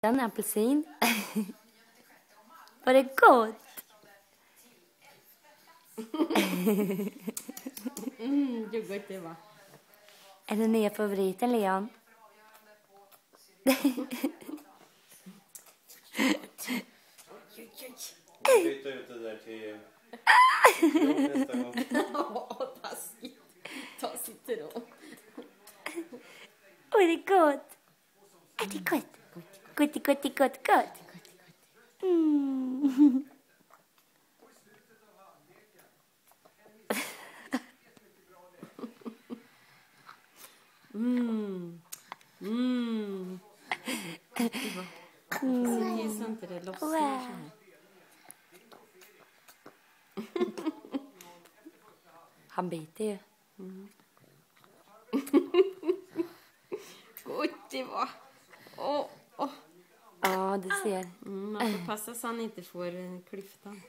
En apelsin. Var det gott? Det gott det var. Är det nya favoriten, Leon? Byta ut det där till nästa gång. Taskigt. Ta citron. Oj, det är gott. Är det gott? Gott. Mm. Se till så inte det lossnar så här. Han biter ju. Gott det var. Ja, du ser. Man får passa så han inte får klyftan.